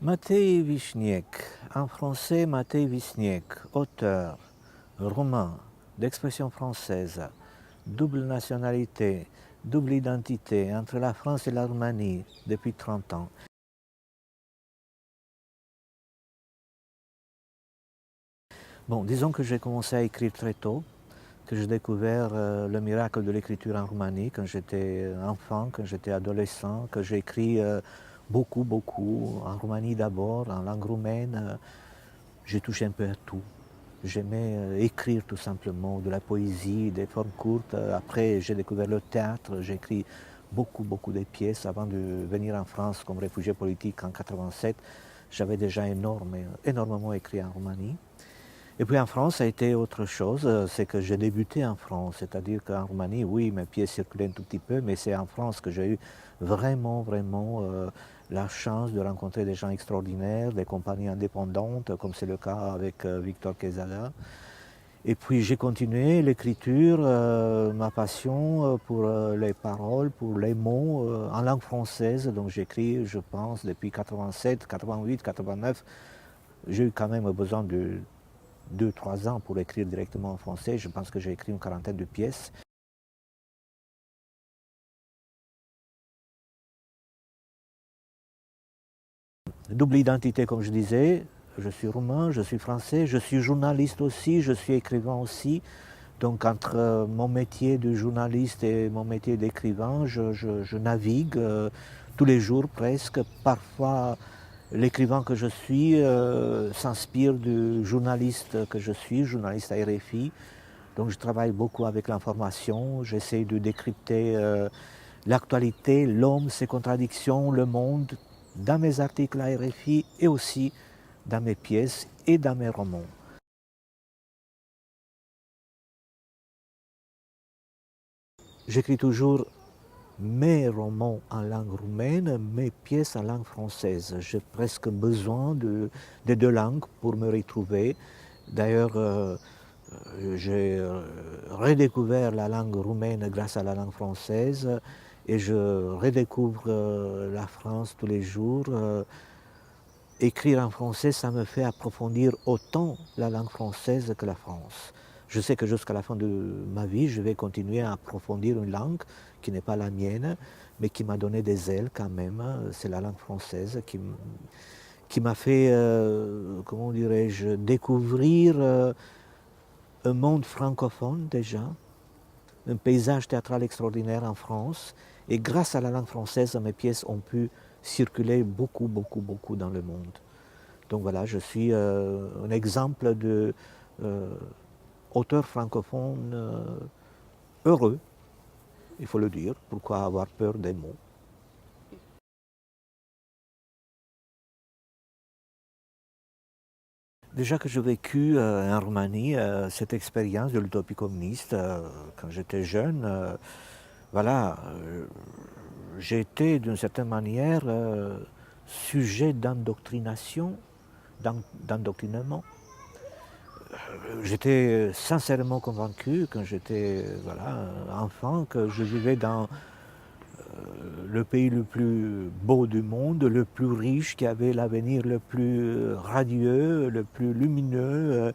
Matei Wiśniek, en français Matei Wiśniek, auteur, roman, d'expression française, double nationalité, double identité entre la France et la Roumanie depuis 30 ans. Bon, disons que j'ai commencé à écrire très tôt, que j'ai découvert le miracle de l'écriture en Roumanie quand j'étais enfant, quand j'étais adolescent, que j'ai écrit beaucoup, en Roumanie d'abord, en langue roumaine. J'ai touché un peu à tout. J'aimais écrire tout simplement, de la poésie, des formes courtes. Après, j'ai découvert le théâtre, j'ai écrit beaucoup de pièces avant de venir en France comme réfugié politique en 87. J'avais déjà énormément écrit en Roumanie. Et puis en France, ça a été autre chose, c'est que j'ai débuté en France, c'est-à-dire qu'en Roumanie, oui, mes pieds circulaient un tout petit peu, mais c'est en France que j'ai eu vraiment la chance de rencontrer des gens extraordinaires, des compagnies indépendantes, comme c'est le cas avec Victor Quesada. Et puis j'ai continué l'écriture, ma passion pour les paroles, pour les mots en langue française. Donc j'écris, je pense, depuis 87, 88, 89. J'ai eu quand même besoin de 2, 3 ans pour écrire directement en français. Je pense que j'ai écrit une quarantaine de pièces. Double identité, comme je disais. Je suis roumain, je suis français, je suis journaliste aussi, je suis écrivain aussi. Donc entre mon métier de journaliste et mon métier d'écrivain, je navigue tous les jours presque. Parfois, l'écrivain que je suis s'inspire du journaliste que je suis, journaliste à RFI. Donc je travaille beaucoup avec l'information, j'essaie de décrypter l'actualité, l'homme, ses contradictions, le monde, dans mes articles à RFI et aussi dans mes pièces et dans mes romans. J'écris toujours mes romans en langue roumaine, mes pièces en langue française. J'ai presque besoin des deux langues pour me retrouver. D'ailleurs, j'ai redécouvert la langue roumaine grâce à la langue française et je redécouvre la France tous les jours. Écrire en français, ça me fait approfondir autant la langue française que la France. Je sais que jusqu'à la fin de ma vie, je vais continuer à approfondir une langue qui n'est pas la mienne, mais qui m'a donné des ailes quand même. C'est la langue française qui m'a fait, comment dirais-je, découvrir un monde francophone déjà, un paysage théâtral extraordinaire en France. Et grâce à la langue française, mes pièces ont pu circuler beaucoup dans le monde. Donc voilà, je suis un exemple de auteur francophone heureux, il faut le dire. Pourquoi avoir peur des mots? Déjà que j'ai vécu en Roumanie cette expérience de l'utopie communiste quand j'étais jeune, voilà, j'ai été d'une certaine manière sujet d'endoctrination, d'endoctrinement. J'étais sincèrement convaincu quand j'étais voilà, enfant que je vivais dans le pays le plus beau du monde, le plus riche, qui avait l'avenir le plus radieux, le plus lumineux.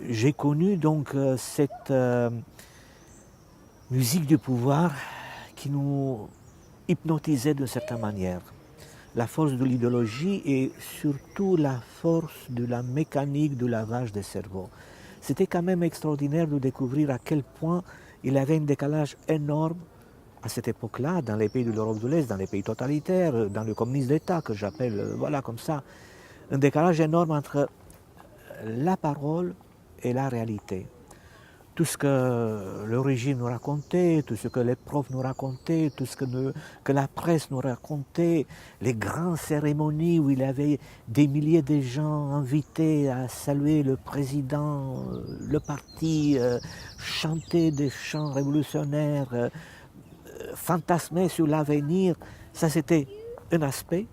J'ai connu donc cette musique du pouvoir qui nous hypnotisait d'une certaine manière. La force de l'idéologie et surtout la force de la mécanique du lavage des cerveaux. C'était quand même extraordinaire de découvrir à quel point il y avait un décalage énorme à cette époque-là, dans les pays de l'Europe de l'Est, dans les pays totalitaires, dans le communisme d'État que j'appelle, voilà comme ça, un décalage énorme entre la parole et la réalité. Tout ce que le régime nous racontait, tout ce que les profs nous racontaient, tout ce que la presse nous racontait, les grandes cérémonies où il y avait des milliers de gens invités à saluer le président, le parti, chanter des chants révolutionnaires, fantasmer sur l'avenir, ça c'était un aspect,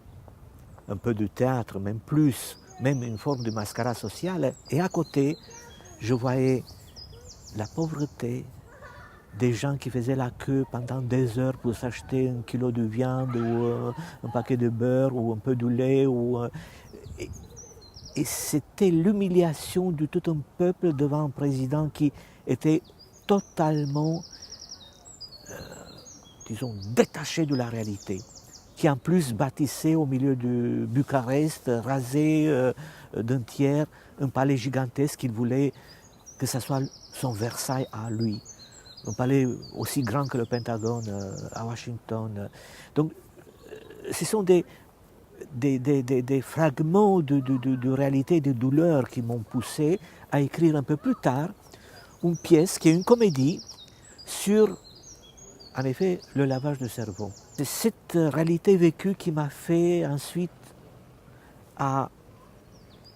un peu de théâtre, même plus, même une forme de mascarade sociale. Et à côté, je voyais la pauvreté, des gens qui faisaient la queue pendant des heures pour s'acheter un kilo de viande ou un paquet de beurre ou un peu de lait. Et, et c'était l'humiliation de tout un peuple devant un président qui était totalement, disons, détaché de la réalité, qui en plus bâtissait au milieu de Bucarest, rasé d'un tiers, un palais gigantesque qu'il voulait que ce soit son Versailles à lui. Un palais aussi grand que le Pentagone à Washington. Donc, ce sont des fragments de réalité, de douleur qui m'ont poussé à écrire un peu plus tard une pièce qui est une comédie sur, en effet, le lavage de cerveau. C'est cette réalité vécue qui m'a fait ensuite à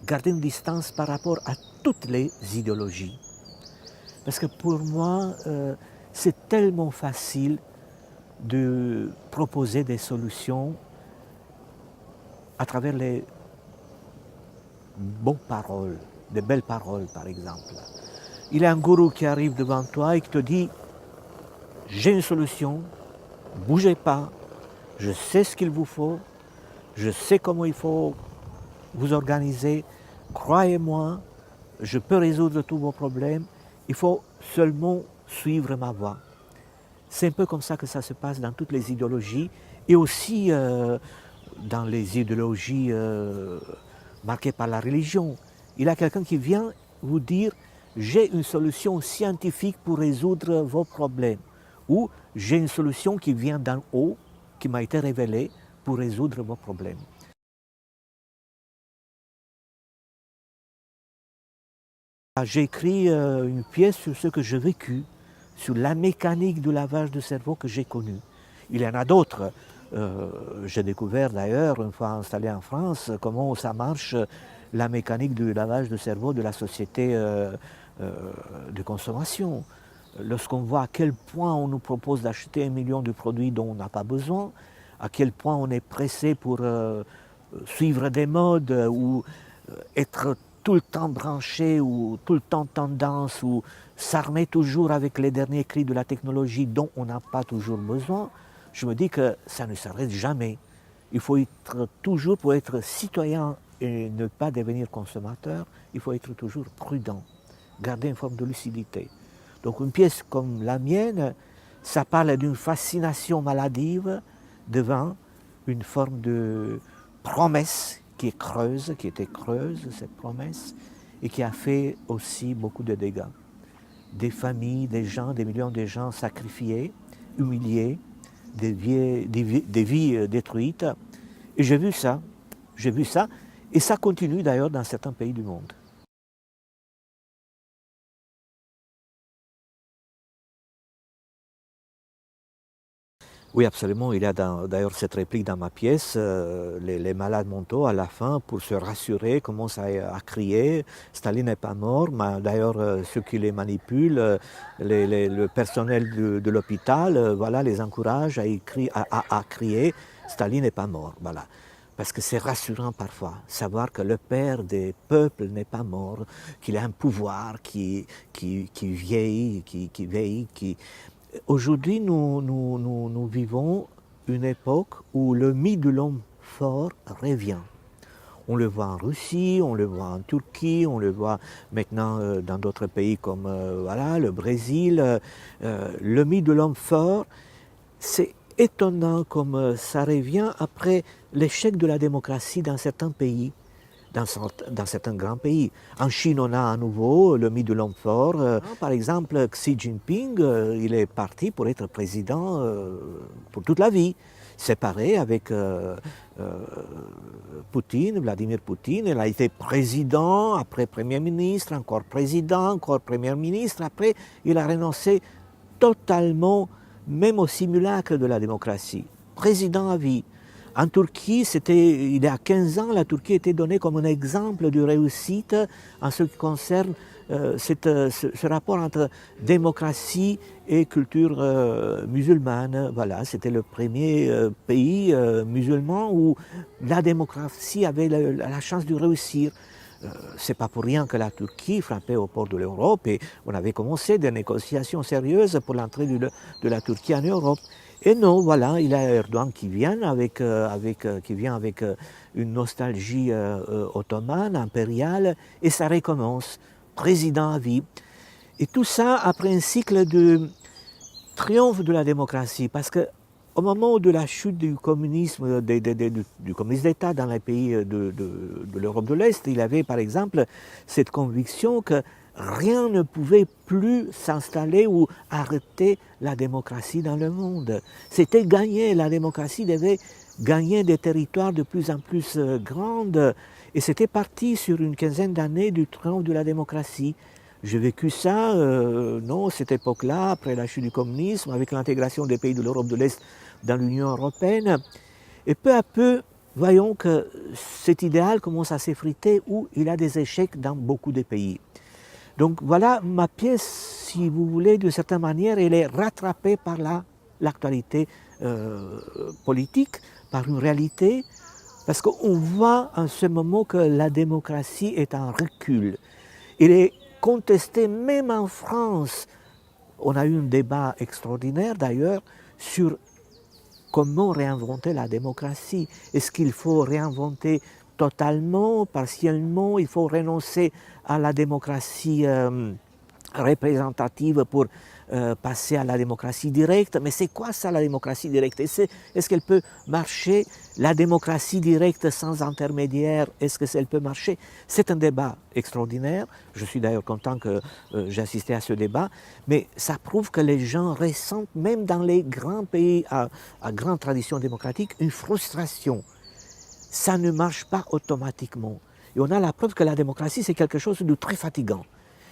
garder une distance par rapport à toutes les idéologies. Parce que pour moi, c'est tellement facile de proposer des solutions à travers les bonnes paroles, des belles paroles par exemple. Il y a un gourou qui arrive devant toi et qui te dit « J'ai une solution, bougez pas, je sais ce qu'il vous faut, je sais comment il faut vous organiser, croyez-moi, je peux résoudre tous vos problèmes, il faut seulement suivre ma voie. » C'est un peu comme ça que ça se passe dans toutes les idéologies et aussi dans les idéologies marquées par la religion. Il y a quelqu'un qui vient vous dire « j'ai une solution scientifique pour résoudre vos problèmes » ou « j'ai une solution qui vient d'en haut, qui m'a été révélée pour résoudre vos problèmes ». J'ai écrit une pièce sur ce que j'ai vécu, sur la mécanique du lavage de cerveau que j'ai connue. Il y en a d'autres. J'ai découvert d'ailleurs, une fois installé en France, comment ça marche, la mécanique du lavage de cerveau de la société de consommation. Lorsqu'on voit à quel point on nous propose d'acheter 1 million de produits dont on n'a pas besoin, à quel point on est pressé pour suivre des modes ou être tout le temps branché ou tout le temps tendance ou s'armer toujours avec les derniers cris de la technologie dont on n'a pas toujours besoin, je me dis que ça ne s'arrête jamais. Il faut être toujours, pour être citoyen et ne pas devenir consommateur, il faut être toujours prudent, garder une forme de lucidité. Donc une pièce comme la mienne, ça parle d'une fascination maladive devant une forme de promesse qui est creuse, qui était creuse, cette promesse, et qui a fait aussi beaucoup de dégâts. Des familles, des gens, des millions de gens sacrifiés, humiliés, des vies détruites. Et j'ai vu ça, et ça continue d'ailleurs dans certains pays du monde. Oui, absolument. Il y a d'ailleurs cette réplique dans ma pièce. Les malades mentaux, à la fin, pour se rassurer, commencent à crier « Staline n'est pas mort ». D'ailleurs, ceux qui les manipulent, le personnel de l'hôpital, voilà, les encourage à crier « Staline n'est pas mort ». Voilà. Parce que c'est rassurant parfois, savoir que le père des peuples n'est pas mort, qu'il a un pouvoir qui vieillit, qui veille, qui... Aujourd'hui, nous vivons une époque où le mythe de l'homme fort revient. On le voit en Russie, on le voit en Turquie, on le voit maintenant dans d'autres pays comme voilà, le Brésil. Le mythe de l'homme fort, c'est étonnant comme ça revient après l'échec de la démocratie dans certains pays. Dans certains grands pays. En Chine, on a à nouveau le mythe de l'homme fort. Par exemple, Xi Jinping, il est parti pour être président pour toute la vie, séparé avec Poutine, Vladimir Poutine. Il a été président, après Premier ministre, encore président, encore Premier ministre. Après, il a renoncé totalement, même au simulacre de la démocratie. Président à vie. En Turquie, il y a 15 ans, la Turquie était donnée comme un exemple de réussite en ce qui concerne ce rapport entre démocratie et culture musulmane. Voilà, c'était le premier pays musulman où la démocratie avait la chance de réussir. c'est pas pour rien que la Turquie frappait aux portes de l'Europe et on avait commencé des négociations sérieuses pour l'entrée de la Turquie en Europe. Et non, voilà, il y a Erdogan qui vient avec une nostalgie ottomane, impériale, et ça recommence. Président à vie. Et tout ça après un cycle de triomphe de la démocratie, parce que au moment de la chute du communisme, du communisme d'État dans les pays de l'Europe de l'Est, il avait par exemple cette conviction que rien ne pouvait plus s'installer ou arrêter la démocratie dans le monde. C'était gagné, la démocratie devait gagner des territoires de plus en plus grands, et c'était parti sur une quinzaine d'années du triomphe de la démocratie. J'ai vécu ça, cette époque-là, après la chute du communisme, avec l'intégration des pays de l'Europe de l'Est dans l'Union européenne. Et peu à peu, voyons que cet idéal commence à s'effriter où il a des échecs dans beaucoup de pays. Donc voilà, ma pièce, si vous voulez, d'une certaine manière, elle est rattrapée par l'actualité politique, par une réalité, parce qu'on voit en ce moment que la démocratie est en recul. Il est contesté même en France. On a eu un débat extraordinaire d'ailleurs sur comment réinventer la démocratie. Est-ce qu'il faut réinventer totalement, partiellement? Il faut renoncer à la démocratie représentative pour passer à la démocratie directe. Mais c'est quoi ça, la démocratie directe? Est-ce qu'elle peut marcher? La démocratie directe sans intermédiaire, est-ce qu'elle peut marcher? C'est un débat extraordinaire. Je suis d'ailleurs content que j'ai assisté à ce débat. Mais ça prouve que les gens ressentent, même dans les grands pays à grande tradition démocratique, une frustration. Ça ne marche pas automatiquement. Et on a la preuve que la démocratie, c'est quelque chose de très fatigant.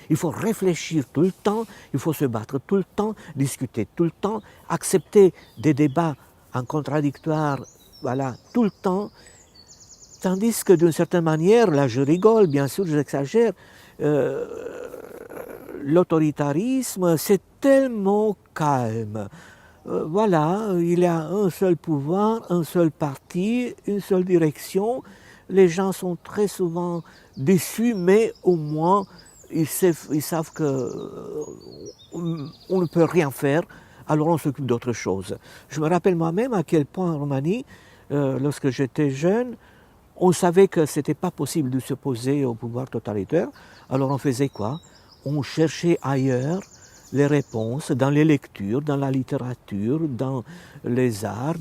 Il faut réfléchir tout le temps, il faut se battre tout le temps, discuter tout le temps, accepter des débats en contradictoire, voilà, tout le temps. Tandis que d'une certaine manière, là je rigole, bien sûr, j'exagère, l'autoritarisme, c'est tellement calme. Voilà, il y a un seul pouvoir, un seul parti, une seule direction. Les gens sont très souvent déçus, mais au moins ils savent qu'on ne peut rien faire, alors on s'occupe d'autre chose. Je me rappelle moi-même à quel point en Roumanie, lorsque j'étais jeune, on savait que ce n'était pas possible de s'opposer au pouvoir totalitaire, alors on faisait quoi? On cherchait ailleurs les réponses, dans les lectures, dans la littérature, dans les arts.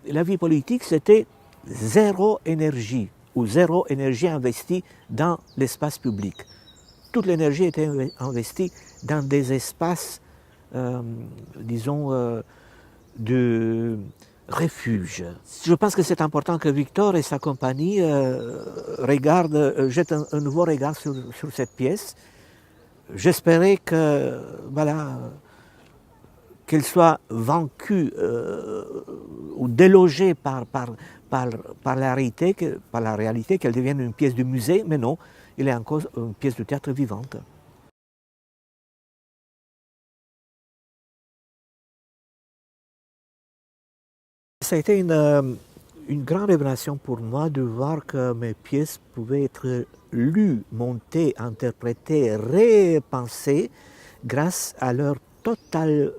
La vie politique, c'était zéro énergie, ou zéro énergie investie dans l'espace public. Toute l'énergie était investie dans des espaces, de refuge. Je pense que c'est important que Victor et sa compagnie jettent un nouveau regard sur cette pièce. J'espérais que, voilà, qu'elle soit vaincue ou délogée par la réalité, qu'elle devienne une pièce de musée, mais non, il est encore une pièce de théâtre vivante. Ça a été une grande révélation pour moi de voir que mes pièces pouvaient être lues, montées, interprétées, repensées grâce à leur total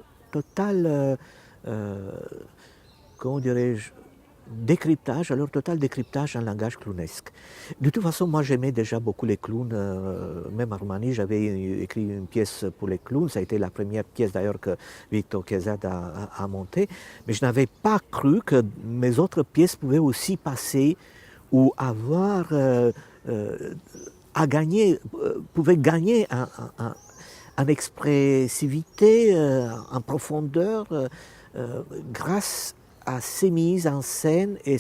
comment dirais-je, décryptage, à leur total décryptage en langage clownesque. De toute façon, moi j'aimais déjà beaucoup les clowns, même en Roumanie, j'avais écrit une pièce pour les clowns, ça a été la première pièce d'ailleurs que Victor Kezad a montée, mais je n'avais pas cru que mes autres pièces pouvaient aussi passer ou avoir à gagner, pouvaient gagner en expressivité, en profondeur, grâce à ces mises en scène et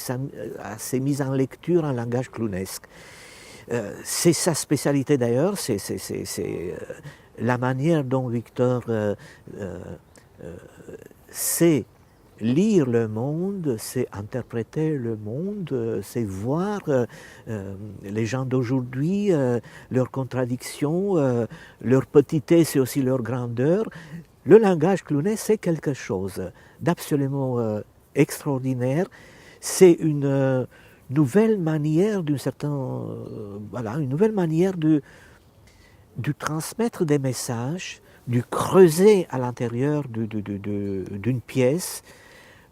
à ces mises en lecture en langage clownesque. C'est sa spécialité d'ailleurs, c'est la manière dont Victor sait lire le monde, c'est interpréter le monde, c'est voir les gens d'aujourd'hui, leurs contradictions, leur petitesse et aussi leur grandeur. Le langage clownesque, c'est quelque chose d'absolument extraordinaire. C'est une nouvelle manière une nouvelle manière de transmettre des messages, de creuser à l'intérieur d'une pièce,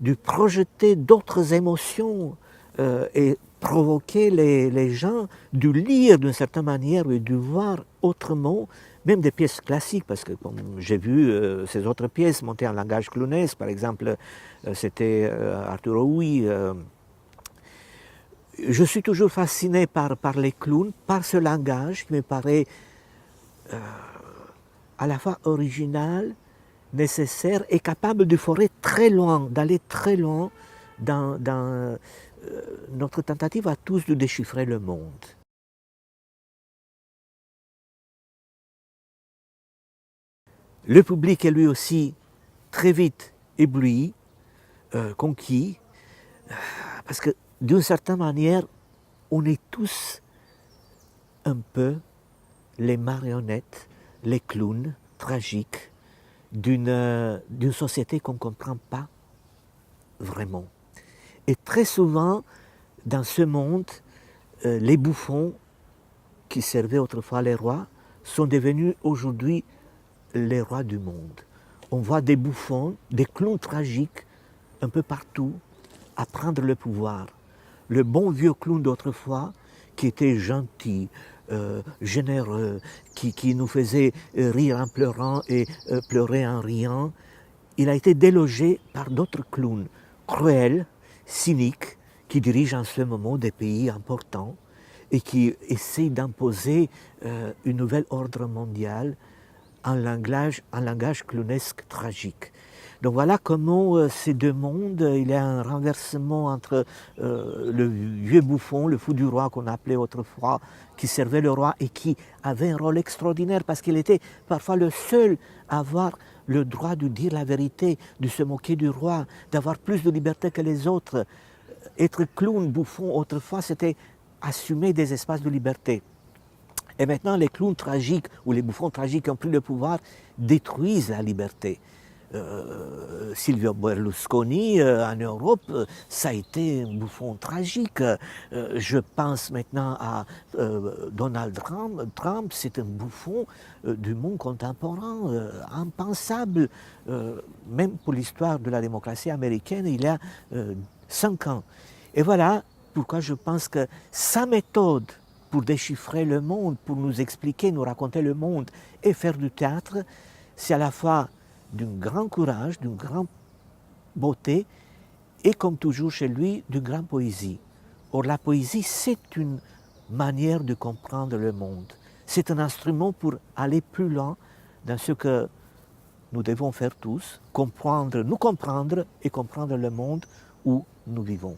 de projeter d'autres émotions et provoquer les gens de lire d'une certaine manière et de voir autrement, même des pièces classiques, parce que comme j'ai vu ces autres pièces montées en langage clownesque, par exemple, c'était Arturo Ui. Je suis toujours fasciné par les clowns, par ce langage qui me paraît à la fois original, nécessaire et capable de forer très loin, d'aller très loin dans notre tentative à tous de déchiffrer le monde. Le public est lui aussi très vite ébloui, conquis, parce que d'une certaine manière, on est tous un peu les marionnettes, les clowns tragiques d'une société qu'on ne comprend pas vraiment. Et très souvent, dans ce monde, les bouffons qui servaient autrefois les rois sont devenus aujourd'hui les rois du monde. On voit des bouffons, des clowns tragiques un peu partout à prendre le pouvoir. Le bon vieux clown d'autrefois qui était gentil, généreux, qui nous faisait rire en pleurant et pleurer en riant, il a été délogé par d'autres clowns cruels, cyniques, qui dirigent en ce moment des pays importants et qui essayent d'imposer une nouvelle ordre mondial en langage clownesque tragique. Donc voilà comment ces deux mondes, il y a un renversement entre le vieux bouffon, le fou du roi qu'on appelait autrefois, qui servait le roi et qui avait un rôle extraordinaire parce qu'il était parfois le seul à avoir le droit de dire la vérité, de se moquer du roi, d'avoir plus de liberté que les autres. Être clown, bouffon, autrefois, c'était assumer des espaces de liberté. Et maintenant, les clowns tragiques ou les bouffons tragiques qui ont pris le pouvoir détruisent la liberté. Silvio Berlusconi en Europe, ça a été un bouffon tragique. Je pense maintenant à Donald Trump, c'est un bouffon du monde contemporain, impensable, même pour l'histoire de la démocratie américaine, il y a 5 ans. Et voilà pourquoi je pense que sa méthode pour déchiffrer le monde, pour nous expliquer, nous raconter le monde et faire du théâtre, c'est à la fois d'un grand courage, d'une grande beauté et comme toujours chez lui, d'une grande poésie. Or la poésie, c'est une manière de comprendre le monde. C'est un instrument pour aller plus loin dans ce que nous devons faire tous, nous comprendre et comprendre le monde où nous vivons.